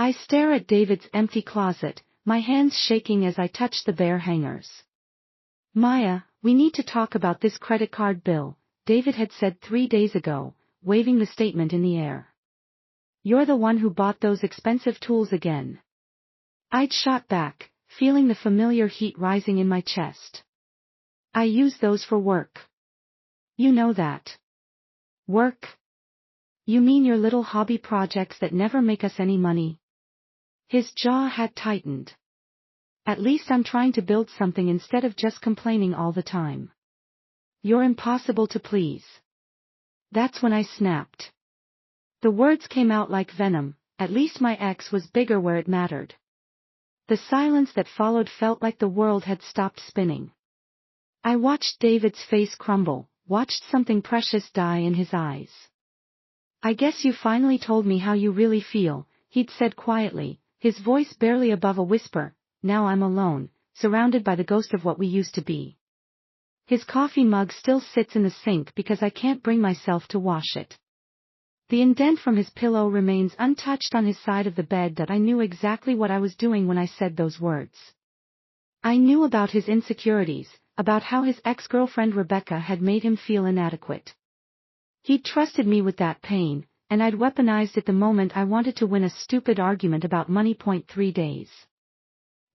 I stare at David's empty closet, my hands shaking as I touch the bare hangers. Maya, we need to talk about this credit card bill, David had said 3 days ago, waving the statement in the air. You're the one who bought those expensive tools again. I'd shot back, feeling the familiar heat rising in my chest. I use those for work. You know that. Work? You mean your little hobby projects that never make us any money? His jaw had tightened. At least I'm trying to build something instead of just complaining all the time. You're impossible to please. That's when I snapped. The words came out like venom, at least my ex was bigger where it mattered. The silence that followed felt like the world had stopped spinning. I watched David's face crumble, watched something precious die in his eyes. I guess you finally told me how you really feel, he'd said quietly, his voice barely above a whisper. Now I'm alone, surrounded by the ghost of what we used to be. His coffee mug still sits in the sink because I can't bring myself to wash it. The indent from his pillow remains untouched on his side of the bed that I knew exactly what I was doing when I said those words. I knew about his insecurities, about how his ex-girlfriend Rebecca had made him feel inadequate. He'd trusted me with that pain, and I'd weaponized it the moment I wanted to win a stupid argument about money. 3 days.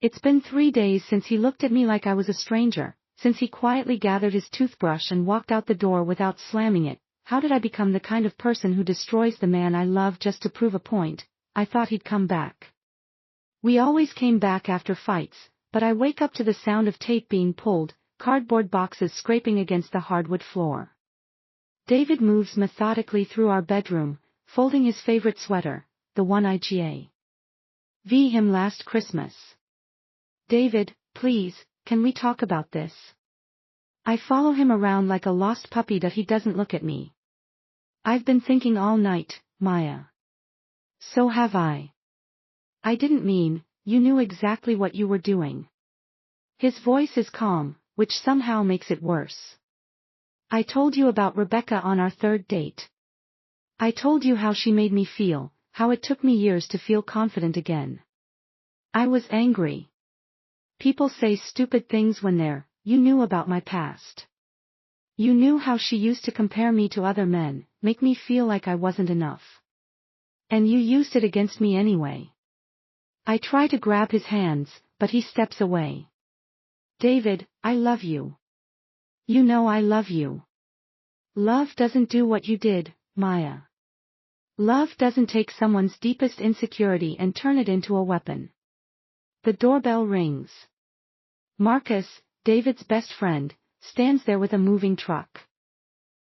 It's been 3 days since he looked at me like I was a stranger, since he quietly gathered his toothbrush and walked out the door without slamming it. How did I become the kind of person who destroys the man I love just to prove a point? I thought he'd come back. We always came back after fights, but I wake up to the sound of tape being pulled, cardboard boxes scraping against the hardwood floor. David moves methodically through our bedroom, folding his favorite sweater, the one I gave him last Christmas. David, please, can we talk about this? I follow him around like a lost puppy that he doesn't look at me. I've been thinking all night, Maya. So have I. I didn't mean, you knew exactly what you were doing. His voice is calm, which somehow makes it worse. I told you about Rebecca on our 3rd date. I told you how she made me feel, how it took me years to feel confident again. I was angry. People say stupid things when you knew about my past. You knew how she used to compare me to other men, make me feel like I wasn't enough. And you used it against me anyway. I try to grab his hands, but he steps away. David, I love you. You know I love you. Love doesn't do what you did, Maya. Love doesn't take someone's deepest insecurity and turn it into a weapon. The doorbell rings. Marcus, David's best friend, stands there with a moving truck.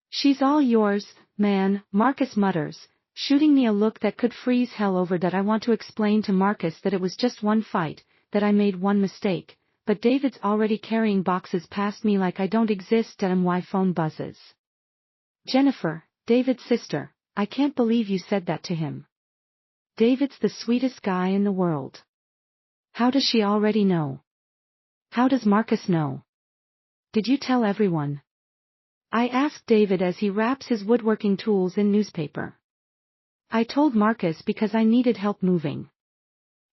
She's all yours, man, Marcus mutters, shooting me a look that could freeze hell over. That I want to explain to Marcus that it was just one fight, that I made one mistake, but David's already carrying boxes past me like I don't exist. My phone buzzes. Jennifer, David's sister, I can't believe you said that to him. David's the sweetest guy in the world. How does she already know? How does Marcus know? Did you tell everyone? I asked David as he wraps his woodworking tools in newspaper. I told Marcus because I needed help moving.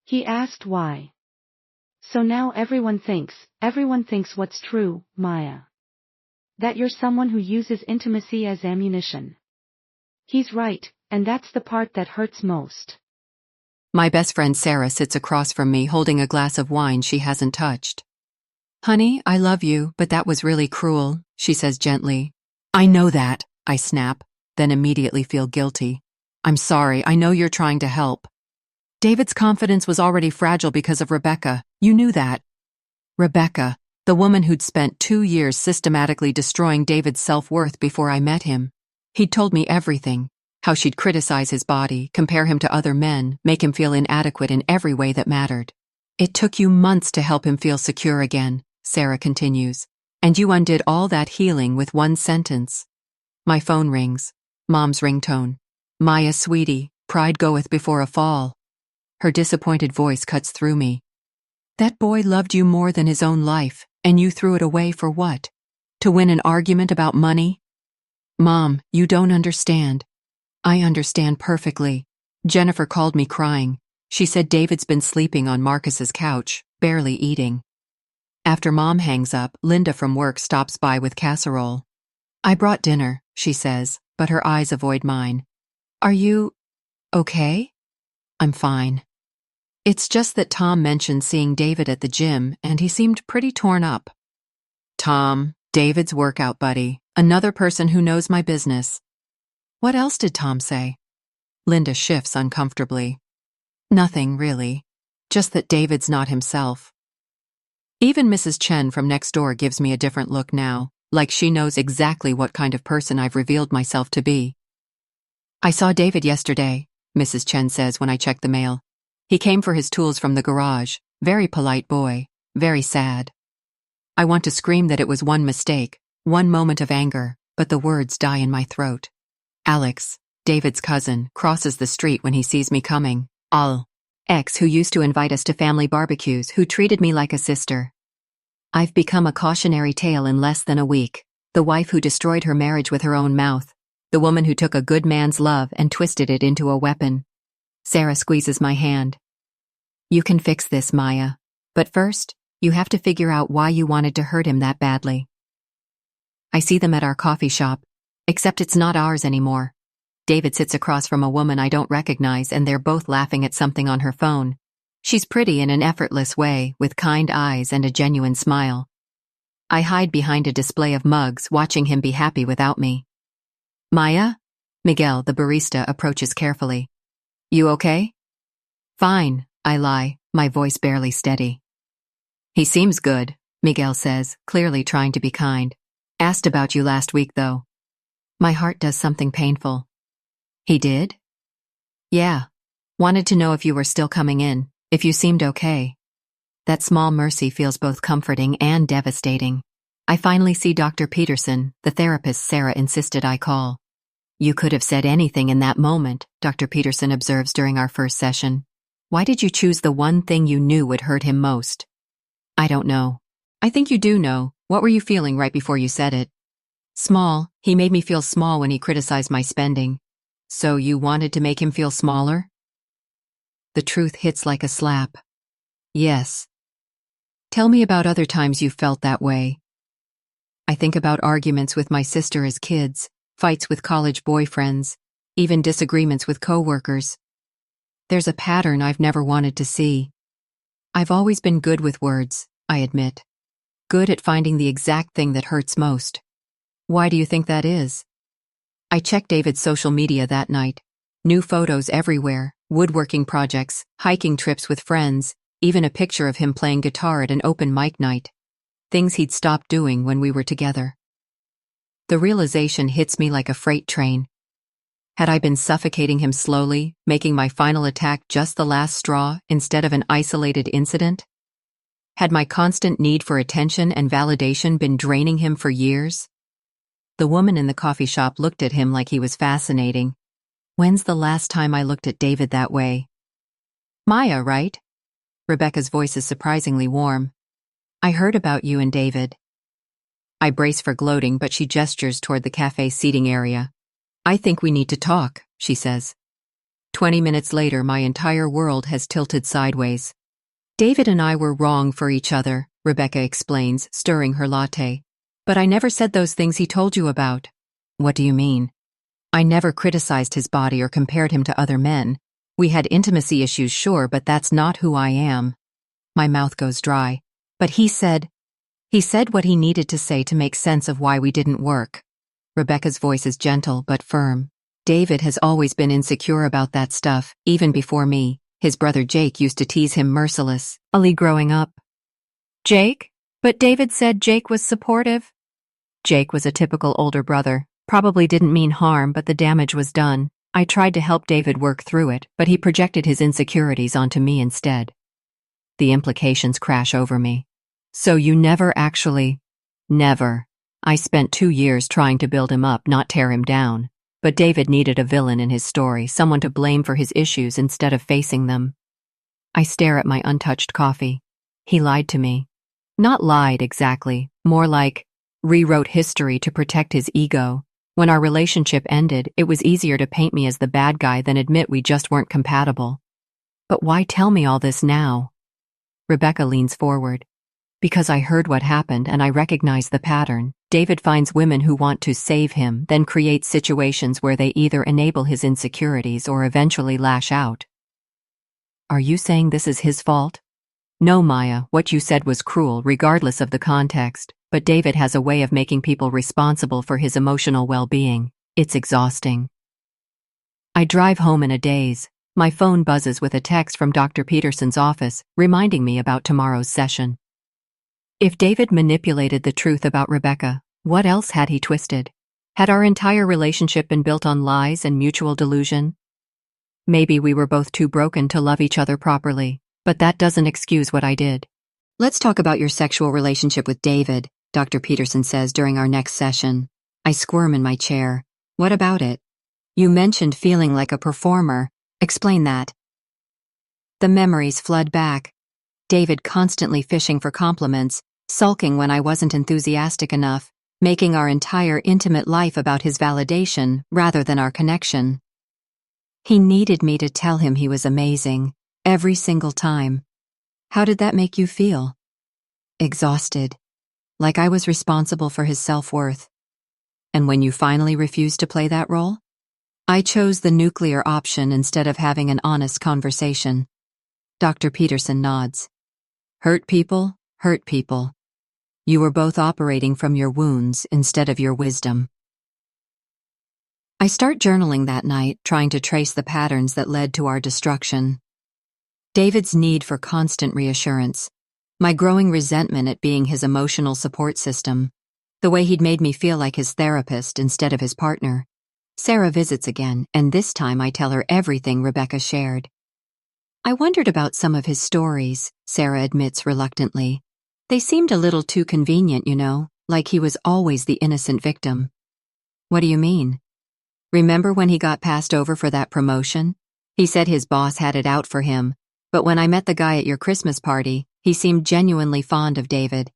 He asked why. So now everyone thinks what's true, Maya? That you're someone who uses intimacy as ammunition. He's right, and that's the part that hurts most. My best friend Sarah sits across from me holding a glass of wine she hasn't touched. Honey, I love you, but that was really cruel, she says gently. I know that, I snap, then immediately feel guilty. I'm sorry, I know you're trying to help. David's confidence was already fragile because of Rebecca, you knew that. Rebecca, the woman who'd spent 2 years systematically destroying David's self-worth before I met him. He'd told me everything, how she'd criticize his body, compare him to other men, make him feel inadequate in every way that mattered. It took you months to help him feel secure again, Sarah continues, and you undid all that healing with one sentence. My phone rings. Mom's ringtone. Maya, sweetie, pride goeth before a fall. Her disappointed voice cuts through me. That boy loved you more than his own life, and you threw it away for what? To win an argument about money? Mom, you don't understand. I understand perfectly. Jennifer called me crying. She said David's been sleeping on Marcus's couch, barely eating. After Mom hangs up, Linda from work stops by with casserole. I brought dinner, she says, but her eyes avoid mine. Are you okay? I'm fine. It's just that Tom mentioned seeing David at the gym, and he seemed pretty torn up. Tom, David's workout buddy, another person who knows my business. What else did Tom say? Linda shifts uncomfortably. Nothing, really. Just that David's not himself. Even Mrs. Chen from next door gives me a different look now, like she knows exactly what kind of person I've revealed myself to be. I saw David yesterday, Mrs. Chen says when I check the mail. He came for his tools from the garage. Very polite boy. Very sad. I want to scream that it was one mistake, one moment of anger, but the words die in my throat. Alex, David's cousin, crosses the street when he sees me coming. Ex who used to invite us to family barbecues, who treated me like a sister. I've become a cautionary tale in less than a week. The wife who destroyed her marriage with her own mouth. The woman who took a good man's love and twisted it into a weapon. Sarah squeezes my hand. You can fix this, Maya. But first, you have to figure out why you wanted to hurt him that badly. I see them at our coffee shop, except it's not ours anymore. David sits across from a woman I don't recognize, and they're both laughing at something on her phone. She's pretty in an effortless way, with kind eyes and a genuine smile. I hide behind a display of mugs, watching him be happy without me. Maya? Miguel, the barista, approaches carefully. You okay? Fine, I lie, my voice barely steady. He seems good, Miguel says, clearly trying to be kind. Asked about you last week, though. My heart does something painful. He did? Yeah. Wanted to know if you were still coming in, if you seemed okay. That small mercy feels both comforting and devastating. I finally see Dr. Peterson, the therapist Sarah insisted I call. You could have said anything in that moment, Dr. Peterson observes during our first session. Why did you choose the one thing you knew would hurt him most? I don't know. I think you do know. What were you feeling right before you said it? Small. He made me feel small when he criticized my spending. So you wanted to make him feel smaller? The truth hits like a slap. Yes. Tell me about other times you felt that way. I think about arguments with my sister as kids, fights with college boyfriends, even disagreements with coworkers. There's a pattern I've never wanted to see. I've always been good with words, I admit. Good at finding the exact thing that hurts most. Why do you think that is? I checked David's social media that night. New photos everywhere, woodworking projects, hiking trips with friends, even a picture of him playing guitar at an open mic night. Things he'd stopped doing when we were together. The realization hits me like a freight train. Had I been suffocating him slowly, making my final attack just the last straw instead of an isolated incident? Had my constant need for attention and validation been draining him for years? The woman in the coffee shop looked at him like he was fascinating. When's the last time I looked at David that way? Maya, right? Rebecca's voice is surprisingly warm. I heard about you and David. I brace for gloating, but she gestures toward the cafe seating area. I think we need to talk, she says. 20 minutes later, my entire world has tilted sideways. David and I were wrong for each other, Rebecca explains, stirring her latte. But I never said those things he told you about. What do you mean? I never criticized his body or compared him to other men. We had intimacy issues, sure, but that's not who I am. My mouth goes dry. But he said what he needed to say to make sense of why we didn't work. Rebecca's voice is gentle but firm. David has always been insecure about that stuff, even before me. His brother Jake used to tease him mercilessly growing up. Jake? But David said Jake was supportive. Jake was a typical older brother. Probably didn't mean harm, but the damage was done. I tried to help David work through it, but he projected his insecurities onto me instead. The implications crash over me. So you never actually... Never. I spent 2 years trying to build him up, not tear him down. But David needed a villain in his story, someone to blame for his issues instead of facing them. I stare at my untouched coffee. He lied to me. Not lied exactly, more like rewrote history to protect his ego. When our relationship ended, it was easier to paint me as the bad guy than admit we just weren't compatible. But why tell me all this now? Rebecca leans forward. Because I heard what happened and I recognize the pattern. David finds women who want to save him, then creates situations where they either enable his insecurities or eventually lash out. Are you saying this is his fault? No, Maya, what you said was cruel regardless of the context, but David has a way of making people responsible for his emotional well-being. It's exhausting. I drive home in a daze. My phone buzzes with a text from Dr. Peterson's office, reminding me about tomorrow's session. If David manipulated the truth about Rebecca, what else had he twisted? Had our entire relationship been built on lies and mutual delusion? Maybe we were both too broken to love each other properly, but that doesn't excuse what I did. Let's talk about your sexual relationship with David, Dr. Peterson says during our next session. I squirm in my chair. What about it? You mentioned feeling like a performer. Explain that. The memories flood back. David constantly fishing for compliments, sulking when I wasn't enthusiastic enough, making our entire intimate life about his validation rather than our connection. He needed me to tell him he was amazing, every single time. How did that make you feel? Exhausted. Like I was responsible for his self-worth. And when you finally refused to play that role? I chose the nuclear option instead of having an honest conversation. Dr. Peterson nods. Hurt people, hurt people. You were both operating from your wounds instead of your wisdom. I start journaling that night, trying to trace the patterns that led to our destruction. David's need for constant reassurance, my growing resentment at being his emotional support system, the way he'd made me feel like his therapist instead of his partner. Sarah visits again, and this time I tell her everything Rebecca shared. I wondered about some of his stories, Sarah admits reluctantly. They seemed a little too convenient, you know, like he was always the innocent victim. What do you mean? Remember when he got passed over for that promotion? He said his boss had it out for him, but when I met the guy at your Christmas party, he seemed genuinely fond of David.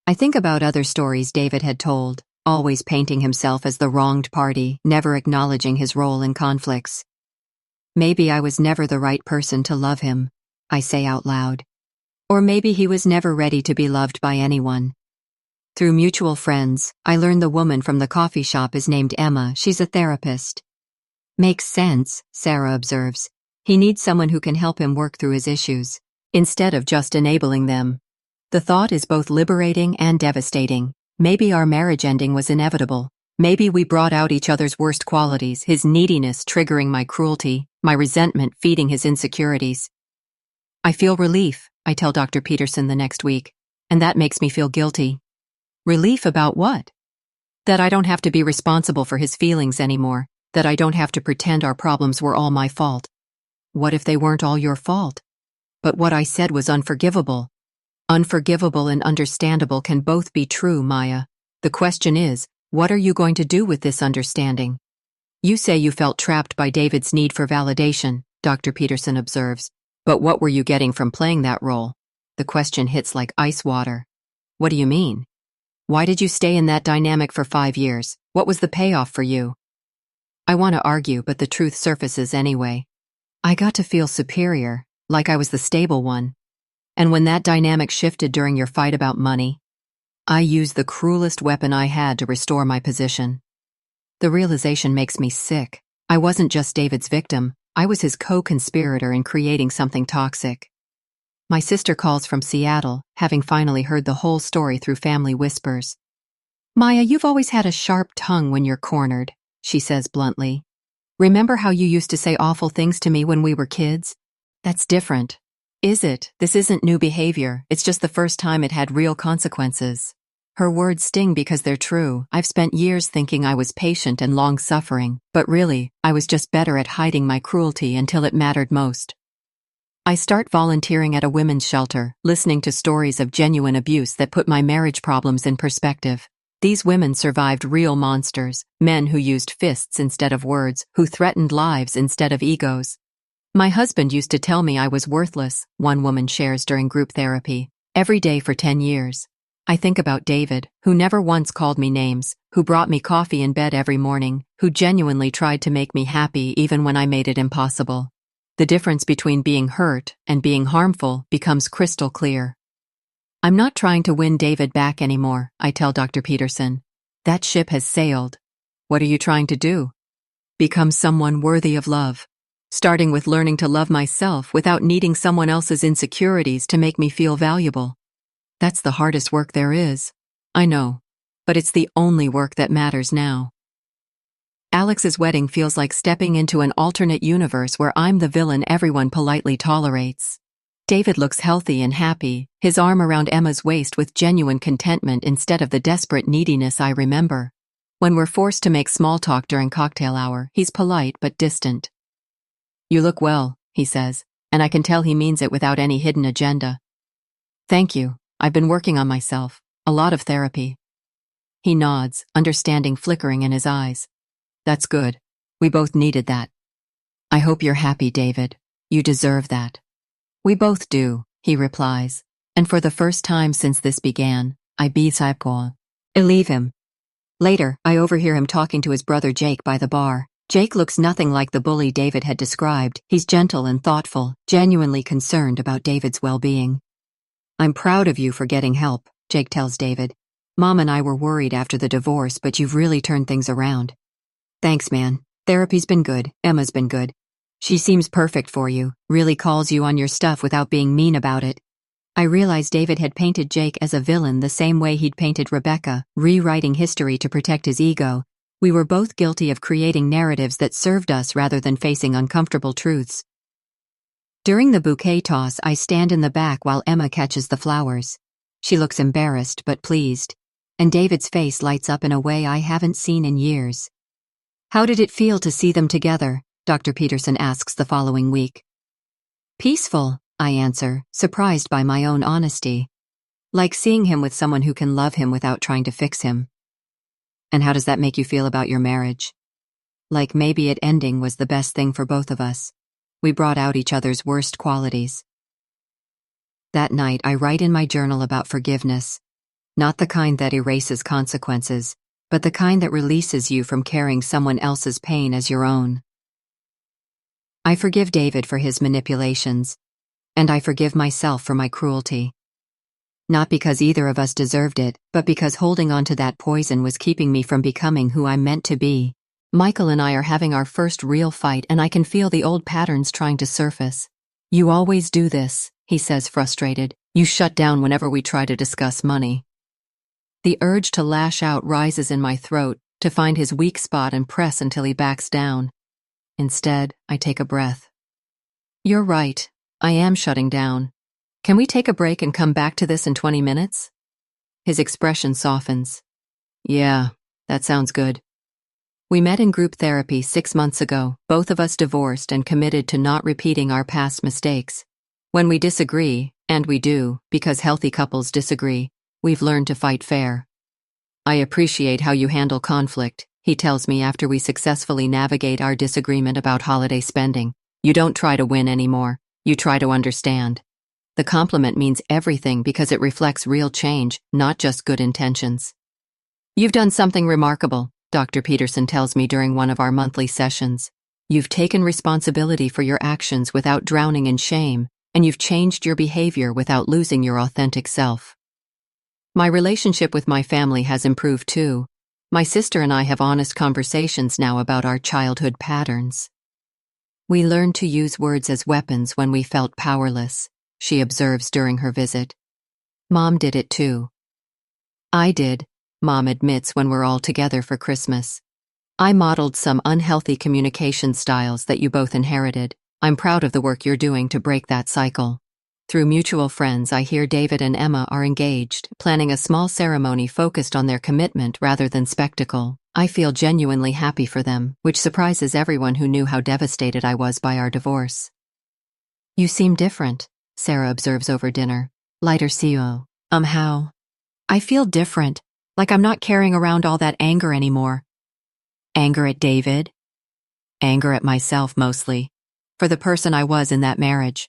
I think about other stories David had told, always painting himself as the wronged party, never acknowledging his role in conflicts. Maybe I was never the right person to love him, I say out loud. Or maybe he was never ready to be loved by anyone. Through mutual friends, I learned the woman from the coffee shop is named Emma. She's a therapist. Makes sense, Sarah observes. He needs someone who can help him work through his issues, instead of just enabling them. The thought is both liberating and devastating. Maybe our marriage ending was inevitable. Maybe we brought out each other's worst qualities, his neediness triggering my cruelty, my resentment feeding his insecurities. I feel relief, I tell Dr. Peterson the next week, and that makes me feel guilty. Relief about what? That I don't have to be responsible for his feelings anymore, that I don't have to pretend our problems were all my fault. What if they weren't all your fault? But what I said was unforgivable. Unforgivable and understandable can both be true, Maya. The question is, what are you going to do with this understanding? You say you felt trapped by David's need for validation, Dr. Peterson observes. But what were you getting from playing that role? The question hits like ice water. What do you mean? Why did you stay in that dynamic for 5 years? What was the payoff for you? I want to argue, but the truth surfaces anyway. I got to feel superior, like I was the stable one. And when that dynamic shifted during your fight about money, I used the cruelest weapon I had to restore my position. The realization makes me sick. I wasn't just David's victim, I was his co-conspirator in creating something toxic. My sister calls from Seattle, having finally heard the whole story through family whispers. Maya, you've always had a sharp tongue when you're cornered, she says bluntly. Remember how you used to say awful things to me when we were kids? That's different. Is it? This isn't new behavior, it's just the first time it had real consequences. Her words sting because they're true. I've spent years thinking I was patient and long-suffering, but really, I was just better at hiding my cruelty until it mattered most. I start volunteering at a women's shelter, listening to stories of genuine abuse that put my marriage problems in perspective. These women survived real monsters, men who used fists instead of words, who threatened lives instead of egos. My husband used to tell me I was worthless, one woman shares during group therapy, every day for 10 years. I think about David, who never once called me names, who brought me coffee in bed every morning, who genuinely tried to make me happy even when I made it impossible. The difference between being hurt and being harmful becomes crystal clear. I'm not trying to win David back anymore, I tell Dr. Peterson. That ship has sailed. What are you trying to do? Become someone worthy of love. Starting with learning to love myself without needing someone else's insecurities to make me feel valuable. That's the hardest work there is. I know, but it's the only work that matters now. Alex's wedding feels like stepping into an alternate universe where I'm the villain everyone politely tolerates. David looks healthy and happy, his arm around Emma's waist with genuine contentment instead of the desperate neediness I remember. When we're forced to make small talk during cocktail hour, he's polite but distant. You look well, he says, and I can tell he means it without any hidden agenda. Thank you, I've been working on myself, a lot of therapy. He nods, understanding flickering in his eyes. That's good. We both needed that. I hope you're happy, David. You deserve that. We both do, he replies, and for the first time since this began, I leave him. Later, I overhear him talking to his brother Jake by the bar. Jake looks nothing like the bully David had described. He's gentle and thoughtful, genuinely concerned about David's well-being. I'm proud of you for getting help, Jake tells David. Mom and I were worried after the divorce, but you've really turned things around. Thanks, man. Therapy's been good. Emma's been good. She seems perfect for you, really calls you on your stuff without being mean about it. I realized David had painted Jake as a villain the same way he'd painted Rebecca, rewriting history to protect his ego. We were both guilty of creating narratives that served us rather than facing uncomfortable truths. During the bouquet toss, I stand in the back while Emma catches the flowers. She looks embarrassed but pleased, and David's face lights up in a way I haven't seen in years. How did it feel to see them together? Dr. Peterson asks the following week. Peaceful, I answer, surprised by my own honesty. Like seeing him with someone who can love him without trying to fix him. And how does that make you feel about your marriage? Like maybe it ending was the best thing for both of us. We brought out each other's worst qualities. That night, I write in my journal about forgiveness. Not the kind that erases consequences, but the kind that releases you from carrying someone else's pain as your own. I forgive David for his manipulations, and I forgive myself for my cruelty. Not because either of us deserved it, but because holding on to that poison was keeping me from becoming who I'm meant to be. Michael and I are having our first real fight, and I can feel the old patterns trying to surface. You always do this, he says, frustrated. You shut down whenever we try to discuss money. The urge to lash out rises in my throat, to find his weak spot and press until he backs down. Instead, I take a breath. You're right. I am shutting down. Can we take a break and come back to this in 20 minutes? His expression softens. Yeah, that sounds good. We met in group therapy 6 months ago, both of us divorced and committed to not repeating our past mistakes. When we disagree, and we do, because healthy couples disagree, we've learned to fight fair. I appreciate how you handle conflict, he tells me after we successfully navigate our disagreement about holiday spending. You don't try to win anymore, you try to understand. The compliment means everything because it reflects real change, not just good intentions. You've done something remarkable, Dr. Peterson tells me during one of our monthly sessions. You've taken responsibility for your actions without drowning in shame, and you've changed your behavior without losing your authentic self. My relationship with my family has improved too. My sister and I have honest conversations now about our childhood patterns. We learned to use words as weapons when we felt powerless, she observes during her visit. Mom did it too. I did, Mom admits when we're all together for Christmas. I modeled some unhealthy communication styles that you both inherited. I'm proud of the work you're doing to break that cycle. Through mutual friends, I hear David and Emma are engaged, planning a small ceremony focused on their commitment rather than spectacle. I feel genuinely happy for them, which surprises everyone who knew how devastated I was by our divorce. You seem different, Sarah observes over dinner. Lighter CEO. How? I feel different, like I'm not carrying around all that anger anymore. Anger at David? Anger at myself mostly, for the person I was in that marriage.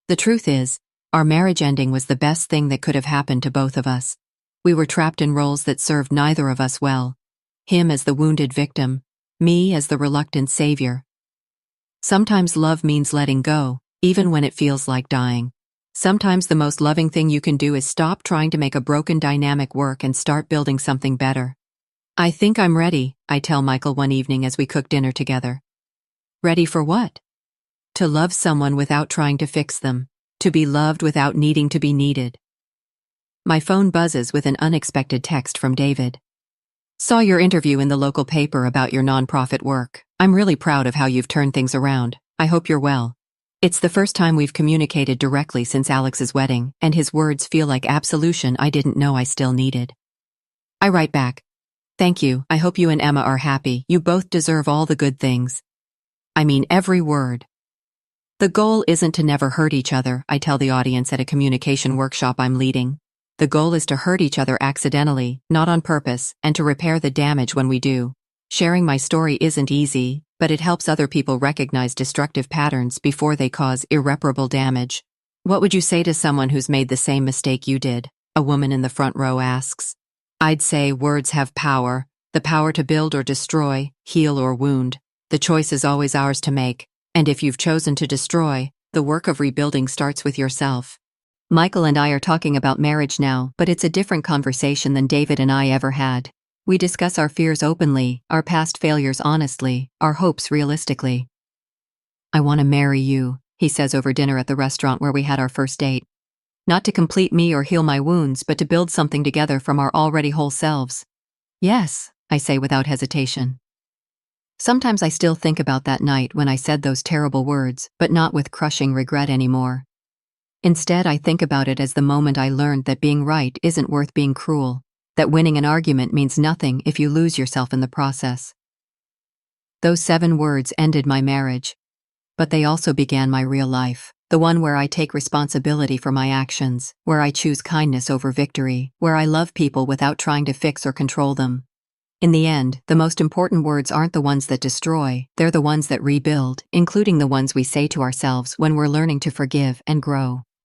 The truth is, our marriage ending was the best thing that could have happened to both of us. We were trapped in roles that served neither of us well. Him as the wounded victim, me as the reluctant savior. Sometimes love means letting go, even when it feels like dying. Sometimes the most loving thing you can do is stop trying to make a broken dynamic work and start building something better. I think I'm ready, I tell Michael one evening as we cook dinner together. Ready for what? To love someone without trying to fix them. To be loved without needing to be needed. My phone buzzes with an unexpected text from David. Saw your interview in the local paper about your nonprofit work. I'm really proud of how you've turned things around. I hope you're well. It's the first time we've communicated directly since Alex's wedding, and his words feel like absolution I didn't know I still needed. I write back. Thank you. I hope you and Emma are happy. You both deserve all the good things. I mean every word. The goal isn't to never hurt each other, I tell the audience at a communication workshop I'm leading. The goal is to hurt each other accidentally, not on purpose, and to repair the damage when we do. Sharing my story isn't easy, but it helps other people recognize destructive patterns before they cause irreparable damage. What would you say to someone who's made the same mistake you did? A woman in the front row asks. I'd say words have power, the power to build or destroy, heal or wound. The choice is always ours to make, and if you've chosen to destroy, the work of rebuilding starts with yourself. Michael and I are talking about marriage now, but it's a different conversation than David and I ever had. We discuss our fears openly, our past failures honestly, our hopes realistically. I want to marry you, he says over dinner at the restaurant where we had our first date. Not to complete me or heal my wounds, but to build something together from our already whole selves. Yes, I say without hesitation. Sometimes I still think about that night when I said those terrible words, but not with crushing regret anymore. Instead, I think about it as the moment I learned that being right isn't worth being cruel, that winning an argument means nothing if you lose yourself in the process. Those 7 words ended my marriage, but they also began my real life, the one where I take responsibility for my actions, where I choose kindness over victory, where I love people without trying to fix or control them. In the end, the most important words aren't the ones that destroy, they're the ones that rebuild, including the ones we say to ourselves when we're learning to forgive and grow.